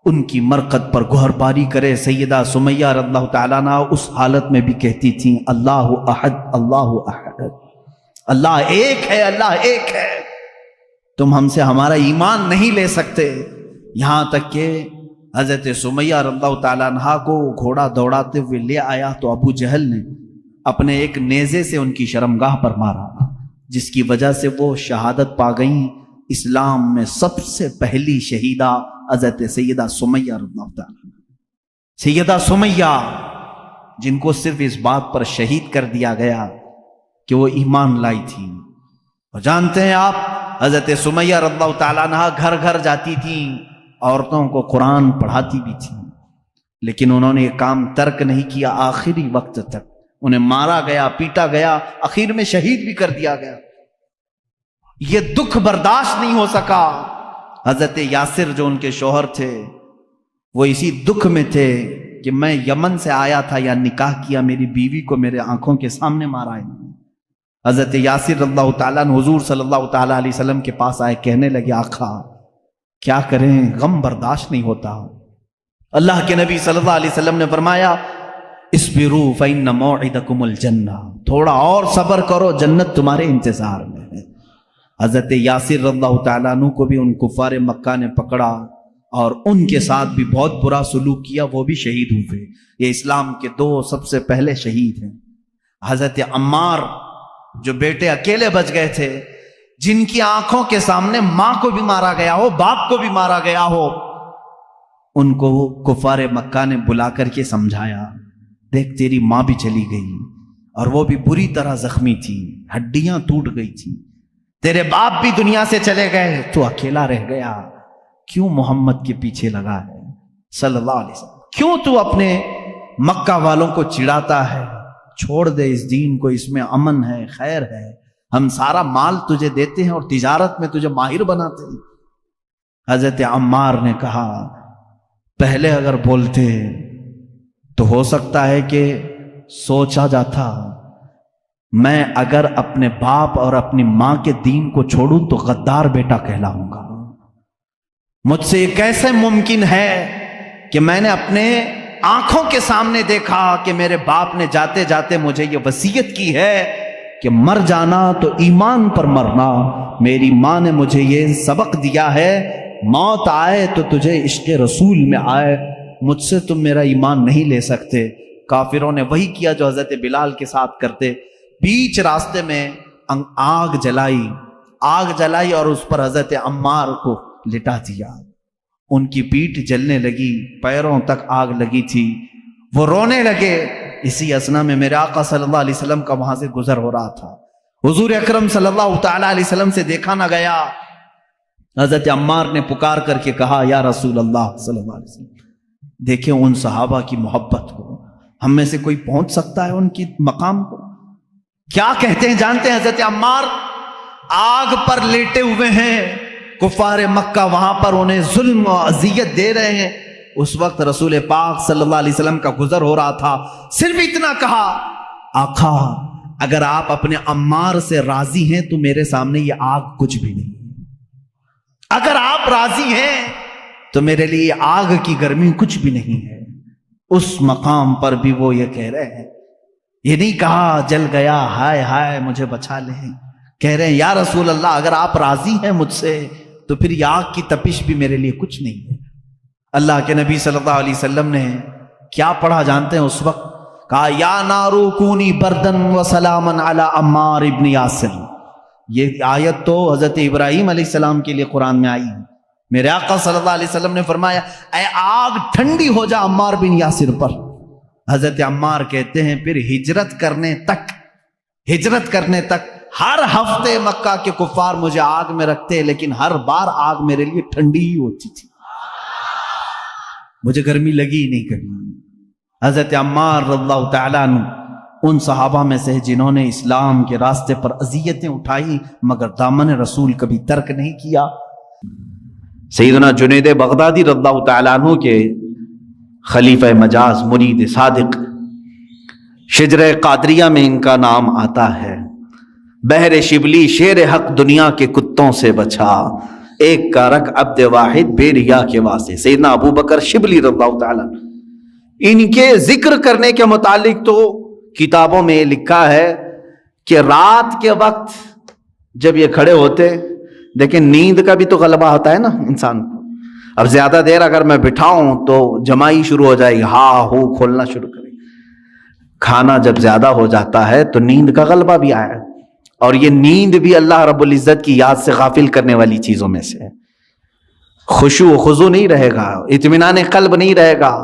ان کی مرقد پر گہر باری کرے۔ سیدہ سمیہ رضی اللہ تعالیٰ عنہ اس حالت میں بھی کہتی تھیں اللہ احد اللہ احد، اللہ ایک ہے، اللہ ایک ہے، تم ہم سے ہمارا ایمان نہیں لے سکتے۔ یہاں تک کہ حضرت سمیہ رضی اللہ تعالیٰ عنہ کو گھوڑا دوڑاتے ہوئے لے آیا تو ابو جہل نے اپنے ایک نیزے سے ان کی شرمگاہ پر مارا، جس کی وجہ سے وہ شہادت پا گئیں۔ اسلام میں سب سے پہلی شہیدہ حضرت سیدہ سمیہ رضی اللہ تعالیٰ عنہ، سیدہ سمیہ، جن کو صرف اس بات پر شہید کر دیا گیا کہ وہ ایمان لائی تھی۔ اور جانتے ہیں آپ، حضرت سمیہ رضی اللہ تعالیٰ عنہ گھر گھر جاتی تھیں، عورتوں کو قرآن پڑھاتی بھی تھیں، لیکن انہوں نے یہ کام ترک نہیں کیا آخری وقت تک۔ انہیں مارا گیا، پیٹا گیا، آخر میں شہید بھی کر دیا گیا۔ یہ دکھ برداشت نہیں ہو سکا۔ حضرت یاسر جو ان کے شوہر تھے، وہ اسی دکھ میں تھے کہ میں یمن سے آیا تھا یا نکاح کیا، میری بیوی کو میرے آنکھوں کے سامنے مارا ہے۔ حضرت یاسر رضی اللہ تعالیٰ عنہ حضور صلی اللہ تعالیٰ علیہ وسلم کے پاس آئے، کہنے لگے آقا کیا کریں، غم برداشت نہیں ہوتا۔ اللہ کے نبی صلی اللہ علیہ وسلم نے فرمایا اصبروا فإن موعدکم الجنہ، تھوڑا اور صبر کرو، جنت تمہارے انتظار میں ہے۔ حضرت یاسر رضی اللہ تعالیٰ عنہ کو بھی ان کفار مکہ نے پکڑا اور ان کے ساتھ بھی بہت برا سلوک کیا، وہ بھی شہید ہوئے۔ یہ اسلام کے 2 سب سے پہلے شہید ہیں۔ حضرت عمار جو بیٹے اکیلے بچ گئے تھے، جن کی آنکھوں کے سامنے ماں کو بھی مارا گیا ہو، باپ کو بھی مارا گیا ہو، ان کو کفار مکہ نے بلا کر کے سمجھایا، دیکھ تیری ماں بھی چلی گئی اور وہ بھی بری طرح زخمی تھی، ہڈیاں ٹوٹ گئی تھی، تیرے باپ بھی دنیا سے چلے گئے، تو اکیلا رہ گیا، کیوں محمد کے پیچھے لگا ہے صلی اللہ علیہ وسلم؟ کیوں تو اپنے مکہ والوں کو چڑھاتا ہے؟ چھوڑ دے اس دین کو، اس میں امن ہے، خیر ہے، ہم سارا مال تجھے دیتے ہیں اور تجارت میں تجھے ماہر بناتے ہیں۔ حضرت عمار نے کہا پہلے اگر بولتے تو ہو سکتا ہے کہ سوچا جاتا، میں اگر اپنے باپ اور اپنی ماں کے دین کو چھوڑوں تو غدار بیٹا کہلاؤں گا۔ مجھ سے یہ کیسے ممکن ہے کہ میں نے اپنے آنکھوں کے سامنے دیکھا کہ میرے باپ نے جاتے جاتے مجھے یہ وصیت کی ہے کہ مر جانا تو ایمان پر مرنا، میری ماں نے مجھے یہ سبق دیا ہے، موت آئے تو تجھے عشق رسول میں آئے، مجھ سے تم میرا ایمان نہیں لے سکتے۔ کافروں نے وہی کیا جو حضرت بلال کے ساتھ کرتے، بیچ راستے میں آگ جلائی اور اس پر حضرت عمار کو لٹا دیا، ان کی پیٹھ جلنے لگی، پیروں تک آگ لگی تھی، وہ رونے لگے۔ اسی اثنا میں میرے آقا صلی اللہ علیہ وسلم کا وہاں سے گزر ہو رہا تھا، حضور اکرم صلی اللہ تعالی علیہ وسلم سے دیکھا نہ گیا۔ حضرت عمار نے پکار کر کے کہا یا رسول اللہ صلی اللہ علیہ وسلم، دیکھیں ان صحابہ کی محبت کو، ہم میں سے کوئی پہنچ سکتا ہے ان کی مقام کو؟ کیا کہتے ہیں جانتے ہیں حضرت عمار؟ آگ پر لیٹے ہوئے ہیں، کفار مکہ وہاں پر انہیں ظلم و اذیت دے رہے ہیں، اس وقت رسول پاک صلی اللہ علیہ وسلم کا گزر ہو رہا تھا، صرف اتنا کہا آقا اگر آپ اپنے عمار سے راضی ہیں تو میرے سامنے یہ آگ کچھ بھی نہیں، اگر آپ راضی ہیں تو میرے لیے آگ کی گرمی کچھ بھی نہیں ہے۔ اس مقام پر بھی وہ یہ کہہ رہے ہیں، یہ نہیں کہا جل گیا ہائے ہائے مجھے بچا لیں، کہہ رہے ہیں یا رسول اللہ اگر آپ راضی ہیں مجھ سے تو پھر یہ آگ کی تپش بھی میرے لیے کچھ نہیں ہے۔ اللہ کے نبی صلی اللہ علیہ وسلم نے کیا پڑھا جانتے ہیں؟ اس وقت کہا یا نارو کونی بردن و سلامن علی عمار ابن یاسر۔ یہ آیت تو حضرت ابراہیم علیہ السلام کے لیے قرآن میں آئی ہے۔ میرے آقا صلی اللہ علیہ وسلم نے فرمایا اے آگ ٹھنڈی ہو جا عمار بن یاسر پر۔ حضرت عمار کہتے ہیں پھر ہجرت کرنے تک ہر ہفتے مکہ کے کفار مجھے آگ میں رکھتے، لیکن ہر بار آگ میرے لیے ٹھنڈی ہی ہوتی تھی، مجھے گرمی لگی ہی نہیں کبھی۔ حضرت عمار رضی اللہ تعالیٰ عنہ ان صحابہ میں سے جنہوں نے اسلام کے راستے پر اذیتیں اٹھائی مگر دامن رسول کبھی ترک نہیں کیا۔ سیدنا جنید بغدادی رضی اللہ تعالیٰ عنہ کے خلیفہ مجاز مرید صادق، شجرہ قادریہ میں ان کا نام آتا ہے۔ بحر شبلی شیر حق دنیا کے کتوں سے بچا، ایک کا رکھ عبد واحد بے ریا کے واسطے۔ سیدنا ابو بکر شبلی رضی اللہ تعالیٰ ان کے ذکر کرنے کے متعلق تو کتابوں میں لکھا ہے کہ رات کے وقت جب یہ کھڑے ہوتے، لیکن نیند کا بھی تو غلبہ ہوتا ہے نا انسان کو، اب زیادہ دیر اگر میں بٹھاؤں تو جمائی شروع ہو جائے گی، ہاں ہو کھولنا شروع کرے گی، کھانا جب زیادہ ہو جاتا ہے تو نیند کا غلبہ بھی آیا، اور یہ نیند بھی اللہ رب العزت کی یاد سے غافل کرنے والی چیزوں میں سے ہے۔ خشوع و خضوع نہیں رہے گا، اطمینان قلب نہیں رہے گا،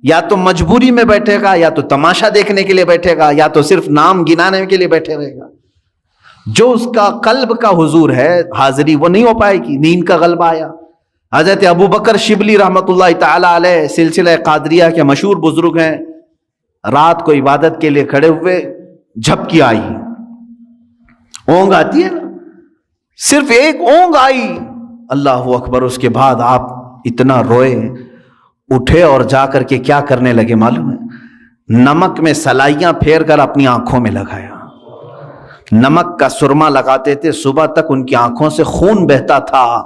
یا تو مجبوری میں بیٹھے گا، یا تو تماشا دیکھنے کے لیے بیٹھے گا، یا تو صرف نام گنانے کے لیے بیٹھے رہے گا۔ جو اس کا قلب کا حضور ہے، حاضری، وہ نہیں ہو پائے گی، نیند کا غلبہ آیا۔ حضرت ابو بکر شبلی رحمۃ اللہ تعالی علیہ سلسلہ قادریہ کے مشہور بزرگ ہیں، رات کو عبادت کے لیے کھڑے ہوئے، جھپکی آئی، اونگ آتی ہے نا، صرف ایک اونگ آئی، اللہ اکبر، اس کے بعد آپ اتنا روئے، اٹھے اور جا کر کے کیا کرنے لگے معلوم ہے؟ نمک میں سلائیاں پھیر کر اپنی آنکھوں میں لگایا، نمک کا سرما لگاتے تھے، صبح تک ان کی آنکھوں سے خون بہتا تھا،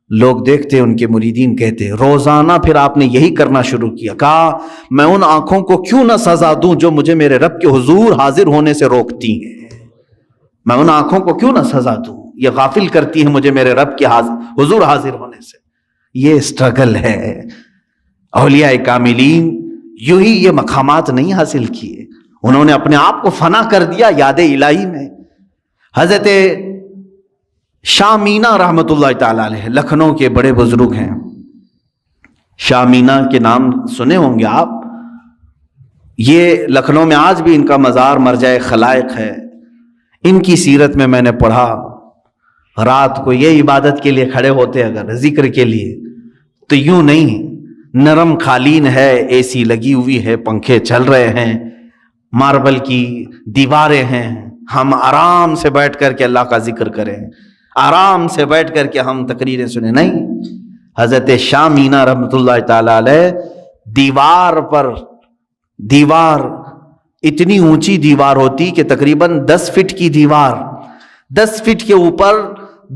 لوگ دیکھتے، ان کے مریدین کہتے روزانہ پھر آپ نے یہی کرنا شروع کیا۔ کہا میں ان آنکھوں کو کیوں نہ سزا دوں جو مجھے میرے رب کے حضور حاضر ہونے سے روکتی ہیں، میں ان آنکھوں کو کیوں نہ سزا دوں، یہ غافل کرتی ہیں مجھے میرے رب کے حضور حاضر ہونے سے۔ یہ اسٹرگل ہے. اولیاء کاملین یوں ہی یہ مقامات نہیں حاصل کیے, انہوں نے اپنے آپ کو فنا کر دیا یاد الہی میں. حضرت شاہ مینا رحمت اللہ تعالی علیہ لکھنؤ کے بڑے بزرگ ہیں. شاہ مینا کے نام سنے ہوں گے آپ. یہ لکھنؤ میں آج بھی ان کا مزار مرجع خلائق ہے. ان کی سیرت میں میں نے پڑھا, رات کو یہ عبادت کے لیے کھڑے ہوتے اگر ذکر کے لیے تو یوں نہیں, نرم قالین ہے, اے سی لگی ہوئی ہے, پنکھے چل رہے ہیں, ماربل کی دیواریں ہیں, ہم آرام سے بیٹھ کر کے اللہ کا ذکر کریں, آرام سے بیٹھ کر کے ہم تقریریں سنیں. نہیں, حضرت شاہ مینا رحمت اللہ تعالی علیہ دیوار اتنی اونچی دیوار ہوتی کہ تقریباً 10 فٹ کی دیوار, 10 فٹ کے اوپر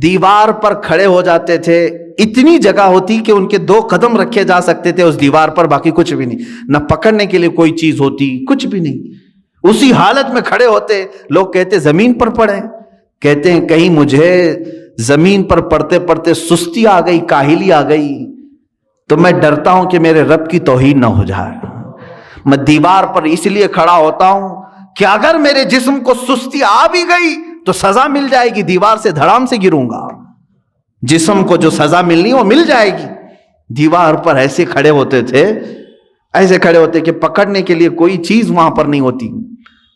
دیوار پر کھڑے ہو جاتے تھے. اتنی جگہ ہوتی کہ ان کے 2 قدم رکھے جا سکتے تھے اس دیوار پر, باقی کچھ بھی نہیں, نہ پکڑنے کے لیے کوئی چیز ہوتی, کچھ بھی نہیں. اسی حالت میں کھڑے ہوتے. لوگ کہتے زمین پر پڑے, کہتے ہیں کہیں مجھے زمین پر پڑھتے پڑھتے سستی آ گئی, کاہلی آ گئی, تو میں ڈرتا ہوں کہ میرے رب کی توہین نہ ہو جائے. میں دیوار پر اس لیے کھڑا ہوتا ہوں کہ اگر میرے جسم کو سستی آ بھی گئی تو سزا مل جائے گی, دیوار سے دھڑام سے گروں گا. جسم کو جو سزا ملنی وہ مل جائے گی. دیوار پر ایسے کھڑے ہوتے تھے, ایسے کھڑے ہوتے کہ پکڑنے کے لیے کوئی چیز وہاں پر نہیں ہوتی.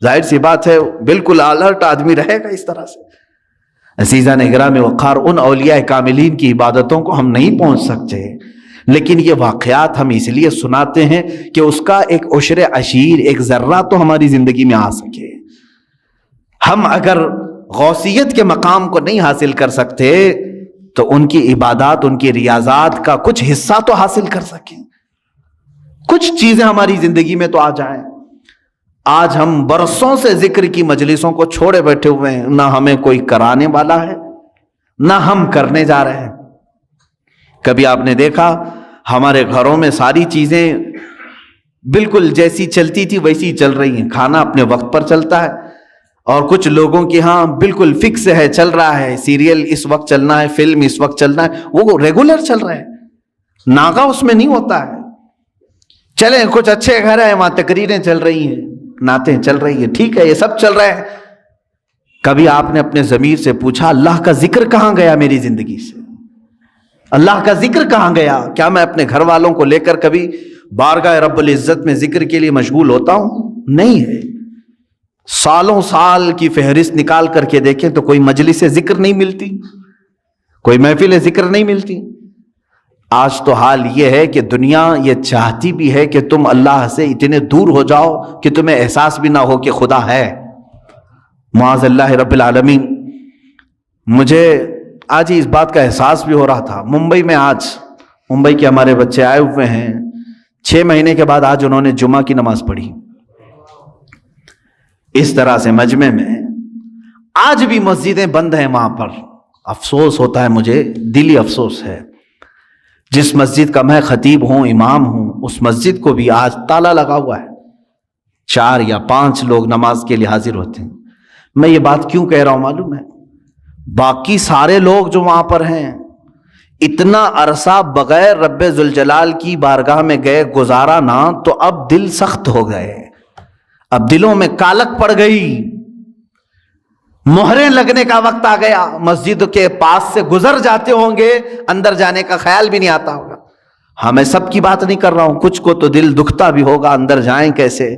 ظاہر سی بات ہے بالکل الرٹ آدمی رہے گا اس طرح سے. عزیزان اکرام وقار, ان اولیاء کاملین کی عبادتوں کو ہم نہیں پہنچ سکتے, لیکن یہ واقعات ہم اس لیے سناتے ہیں کہ اس کا ایک عشر عشیر, ایک ذرہ تو ہماری زندگی میں آ سکے. ہم اگر غوثیت کے مقام کو نہیں حاصل کر سکتے تو ان کی عبادات, ان کی ریاضات کا کچھ حصہ تو حاصل کر سکیں, کچھ چیزیں ہماری زندگی میں تو آ جائیں. آج ہم برسوں سے ذکر کی مجلسوں کو چھوڑے بیٹھے ہوئے ہیں, نہ ہمیں کوئی کرانے والا ہے نہ ہم کرنے جا رہے ہیں. کبھی آپ نے دیکھا ہمارے گھروں میں ساری چیزیں بالکل جیسی چلتی تھی ویسی چل رہی ہیں, کھانا اپنے وقت پر چلتا ہے, اور کچھ لوگوں کی ہاں بالکل فکس ہے, چل رہا ہے, سیریل اس وقت چلنا ہے, فلم اس وقت چلنا ہے, وہ ریگولر چل رہا ہے, ناغا اس میں نہیں ہوتا ہے. چلیں کچھ اچھے گھر ہیں وہاں تقریریں چل رہی ہیں, نعتیں چل رہی ہیں, ٹھیک ہے, یہ سب چل رہے ہیں. کبھی آپ نے اپنے ضمیر سے پوچھا اللہ کا ذکر کہاں گیا میری زندگی سے؟ اللہ کا ذکر کہاں گیا؟ کیا میں اپنے گھر والوں کو لے کر کبھی بارگاہ رب العزت میں ذکر کے لیے مشغول ہوتا ہوں؟ نہیں ہے. سالوں سال کی فہرست نکال کر کے دیکھیں تو کوئی مجلس ذکر نہیں ملتی, کوئی محفل ذکر نہیں ملتی. آج تو حال یہ ہے کہ دنیا یہ چاہتی بھی ہے کہ تم اللہ سے اتنے دور ہو جاؤ کہ تمہیں احساس بھی نہ ہو کہ خدا ہے. معاذ اللہ رب العالمین. مجھے آج ہی اس بات کا احساس بھی ہو رہا تھا. ممبئی میں آج ممبئی کے ہمارے بچے آئے ہوئے ہیں, 6 مہینے کے بعد آج انہوں نے جمعہ کی نماز پڑھی. اس طرح سے مجمع میں آج بھی مسجدیں بند ہیں وہاں پر. افسوس ہوتا ہے مجھے, دلی افسوس ہے. جس مسجد کا میں خطیب ہوں, امام ہوں, اس مسجد کو بھی آج تالا لگا ہوا ہے. 4 یا 5 لوگ نماز کے لیے حاضر ہوتے ہیں. میں یہ بات کیوں کہہ رہا ہوں معلوم ہے؟ باقی سارے لوگ جو وہاں پر ہیں اتنا عرصہ بغیر رب ذوالجلال کی بارگاہ میں گئے گزارا نہ, تو اب دل سخت ہو گئے, اب دلوں میں کالک پڑ گئی, مہریں لگنے کا وقت آ گیا. مسجد کے پاس سے گزر جاتے ہوں گے, اندر جانے کا خیال بھی نہیں آتا ہوگا. ہاں میں سب کی بات نہیں کر رہا ہوں, کچھ کو تو دل دکھتا بھی ہوگا, اندر جائیں کیسے,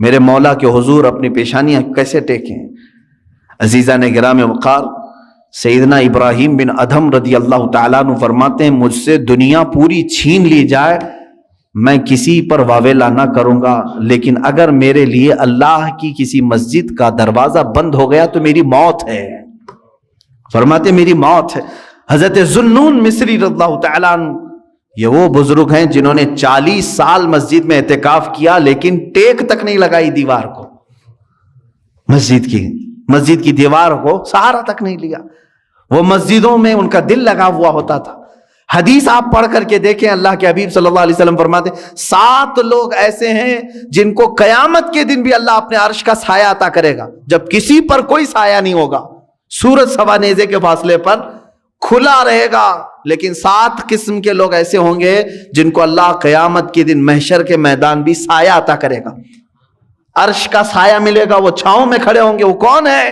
میرے مولا کے حضور اپنی پیشانیاں کیسے ٹیکیں. عزیزان گرام وقار, سیدنا ابراہیم بن ادھم رضی اللہ تعالیٰ عنہ فرماتے ہیں مجھ سے دنیا پوری چھین لی جائے میں کسی پر واویلا نہ کروں گا, لیکن اگر میرے لیے اللہ کی کسی مسجد کا دروازہ بند ہو گیا تو میری موت ہے. فرماتے میری موت ہے. حضرت ذوالنون مصری رضی اللہ تعالیٰ عنہ, یہ وہ بزرگ ہیں جنہوں نے 40 سال مسجد میں اعتکاف کیا لیکن ٹیک تک نہیں لگائی دیوار کو, مسجد کی دیوار کو سہارا تک نہیں لیا. وہ مسجدوں میں ان کا دل لگا ہوا ہوتا تھا. حدیث آپ پڑھ کر کے دیکھیں, اللہ کے حبیب صلی اللہ علیہ وسلم فرماتے 7 لوگ ایسے ہیں جن کو قیامت کے دن بھی اللہ اپنے عرش کا سایہ عطا کرے گا, جب کسی پر کوئی سایہ نہیں ہوگا. سورج سوا نیزے کے فاصلے پر کھلا رہے گا، لیکن 7 قسم کے لوگ ایسے ہوں گے جن کو اللہ قیامت کے دن محشر کے میدان بھی سایہ عطا کرے گا، عرش کا سایہ ملے گا، وہ چھاؤں میں کھڑے ہوں گے۔ وہ کون ہے؟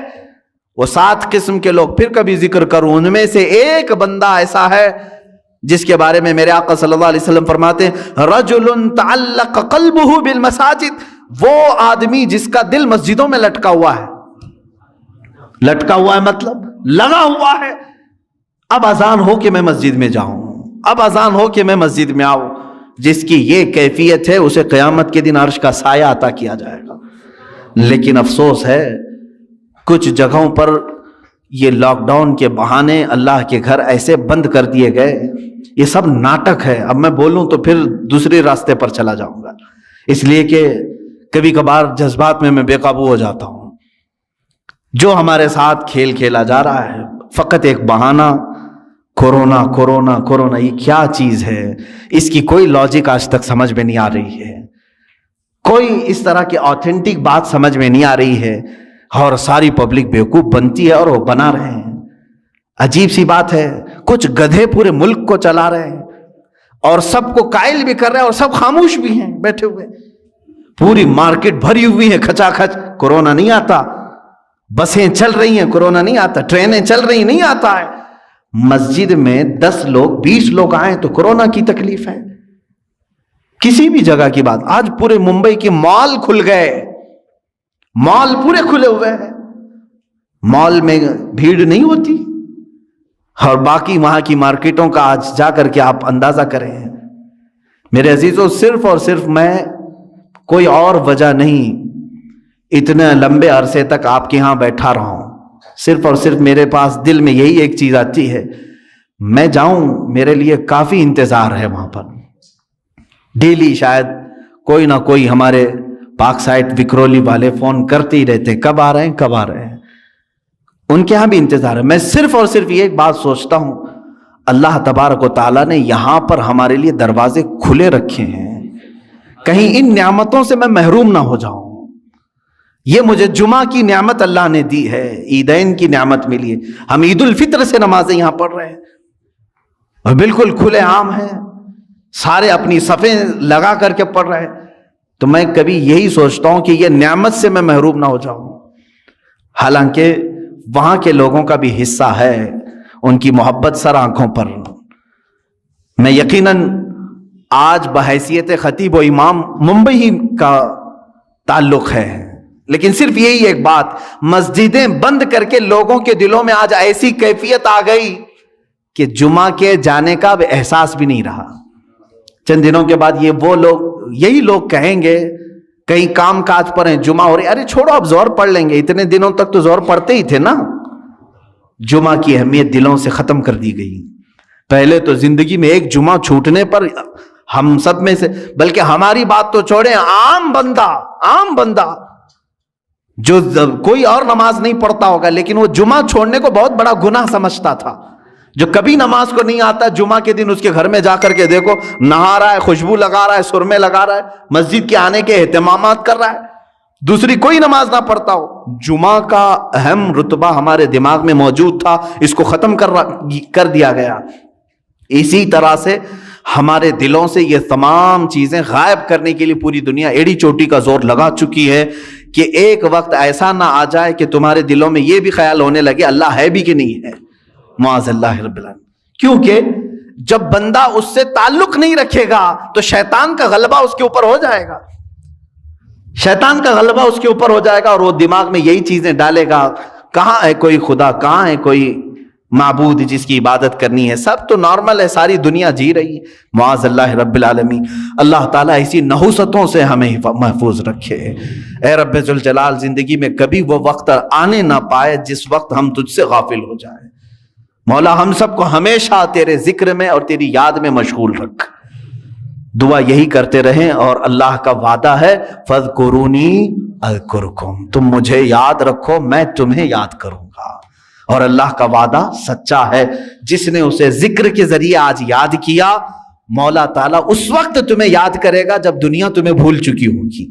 وہ 7 قسم کے لوگ پھر کبھی ذکر کروں، ان میں سے ایک بندہ ایسا ہے جس کے بارے میں میرے آقا صلی اللہ علیہ وسلم فرماتے ہیں رجل تعلق قلبہ بالمساجد، وہ آدمی جس کا دل مسجدوں میں لٹکا ہوا ہے۔ لٹکا ہوا ہے مطلب لگا ہوا ہے، اب اذان ہو کہ میں مسجد میں جاؤں، اب اذان ہو کہ میں مسجد میں آؤں۔ جس کی یہ کیفیت ہے اسے قیامت کے دن عرش کا سایہ عطا کیا جائے گا۔ لیکن افسوس ہے کچھ جگہوں پر یہ لاک ڈاؤن کے بہانے اللہ کے گھر ایسے بند کر دیے گئے، یہ سب ناٹک ہے۔ اب میں بولوں تو پھر دوسرے راستے پر چلا جاؤں گا، اس لیے کہ کبھی کبھار جذبات میں بے قابو ہو جاتا ہوں۔ جو ہمارے ساتھ کھیل کھیلا جا رہا ہے فقط ایک بہانہ، کورونا کورونا کورونا، یہ کیا چیز ہے؟ اس کی کوئی لاجک آج تک سمجھ میں نہیں آ رہی ہے، کوئی اس طرح کی آتھینٹک بات سمجھ میں نہیں آ رہی ہے، اور ساری پبلک بیوقوف بنتی ہے اور وہ بنا رہے ہیں۔ عجیب سی بات ہے، کچھ گدھے پورے ملک کو چلا رہے ہیں اور سب کو قائل بھی کر رہے ہیں، اور سب خاموش بھی ہیں بیٹھے ہوئے، پوری مارکیٹ بھری ہوئی ہے کھچا کھچ، کورونا نہیں آتا، بسیں چل رہی ہیں کورونا نہیں آتا، ٹرینیں چل رہی نہیں آتا ہے۔ مسجد میں 10 لوگ 20 لوگ آئیں تو کورونا کی تکلیف ہے۔ کسی بھی جگہ کی بات، آج پورے ممبئی کے مال کھل گئے، مال پورے کھلے ہوئے ہیں، مال میں بھیڑ نہیں ہوتی، اور باقی وہاں کی مارکیٹوں کا آج جا کر کے آپ اندازہ کریں۔ میرے عزیزوں، صرف اور صرف میں، کوئی اور وجہ نہیں، اتنے لمبے عرصے تک آپ کے ہاں بیٹھا رہا ہوں، صرف اور صرف میرے پاس دل میں یہی ایک چیز آتی ہے، میں جاؤں، میرے لیے کافی انتظار ہے وہاں پر۔ ڈیلی شاید کوئی نہ کوئی ہمارے پاک سائٹ وکرولی والے فون کرتے ہی رہتے، کب آ رہے ہیں کب آ رہے ہیں، ان کے ہاں بھی انتظار ہے۔ میں صرف اور صرف یہ ایک بات سوچتا ہوں، اللہ تبارک و تعالیٰ نے یہاں پر ہمارے لیے دروازے کھلے رکھے ہیں، کہیں ان نعمتوں سے میں محروم نہ ہو جاؤں۔ یہ مجھے جمعہ کی نعمت اللہ نے دی ہے، عیدین کی نعمت ملی ہے، ہم عید الفطر سے نمازیں یہاں پڑھ رہے ہیں اور بالکل کھلے عام ہیں، سارے اپنی صفیں لگا کر کے پڑھ رہے ہیں۔ تو میں کبھی یہی سوچتا ہوں کہ یہ نعمت سے میں محروم نہ ہو جاؤں، حالانکہ وہاں کے لوگوں کا بھی حصہ ہے، ان کی محبت سر آنکھوں پر۔ میں یقیناً آج بحیثیت خطیب و امام ممبئی ہی کا تعلق ہے، لیکن صرف یہی ایک بات، مسجدیں بند کر کے لوگوں کے دلوں میں آج ایسی کیفیت آ گئی کہ جمعہ کے جانے کا احساس بھی نہیں رہا۔ چند دنوں کے بعد یہ وہ لوگ، یہی لوگ کہیں گے کہیں کام کاج پر ہیں، جمعہ ہو رہی، ارے چھوڑو اب زور پڑھ لیں گے، اتنے دنوں تک تو زور پڑھتے ہی تھے نا۔ جمعہ کی اہمیت دلوں سے ختم کر دی گئی۔ پہلے تو زندگی میں ایک جمعہ چھوٹنے پر ہم سب میں سے، بلکہ ہماری بات تو چھوڑیں، عام بندہ جو کوئی اور نماز نہیں پڑھتا ہوگا لیکن وہ جمعہ چھوڑنے کو بہت بڑا گناہ سمجھتا تھا، جو کبھی نماز کو نہیں آتا، جمعہ کے دن اس کے گھر میں جا کر کے دیکھو، نہا رہا ہے، خوشبو لگا رہا ہے، سرمے لگا رہا ہے، مسجد کے آنے کے اہتمامات کر رہا ہے، دوسری کوئی نماز نہ پڑھتا ہو۔ جمعہ کا اہم رتبہ ہمارے دماغ میں موجود تھا، اس کو ختم کر دیا گیا۔ اسی طرح سے ہمارے دلوں سے یہ تمام چیزیں غائب کرنے کے لیے پوری دنیا ایڑی چوٹی کا زور لگا چکی ہے کہ ایک وقت ایسا نہ آ جائے کہ تمہارے دلوں میں یہ بھی خیال ہونے لگے اللہ ہے بھی کہ نہیں ہے، معاذ اللہ رب العالمین۔ کیونکہ جب بندہ اس سے تعلق نہیں رکھے گا تو شیطان کا غلبہ اس کے اوپر ہو جائے گا، شیطان کا غلبہ اس کے اوپر ہو جائے گا، اور وہ دماغ میں یہی چیزیں ڈالے گا، کہاں ہے کوئی خدا، کہاں ہے کوئی معبود جس کی عبادت کرنی ہے، سب تو نارمل ہے، ساری دنیا جی رہی ہے، معاذ اللہ رب العالمین۔ اللہ تعالیٰ اسی نحوستوں سے ہمیں محفوظ رکھے۔ اے رب ذوالجلال، زندگی میں کبھی وہ وقت آنے نہ پائے جس وقت ہم تجھ سے غافل ہو جائیں۔ مولا ہم سب کو ہمیشہ تیرے ذکر میں اور تیری یاد میں مشغول رکھ۔ دعا یہی کرتے رہیں، اور اللہ کا وعدہ ہے فَاذْكُرُونِي أَذْكُرْكُمْ، تم مجھے یاد رکھو میں تمہیں یاد کروں گا۔ اور اللہ کا وعدہ سچا ہے، جس نے اسے ذکر کے ذریعے آج یاد کیا، مولا تعالیٰ اس وقت تمہیں یاد کرے گا جب دنیا تمہیں بھول چکی ہوگی۔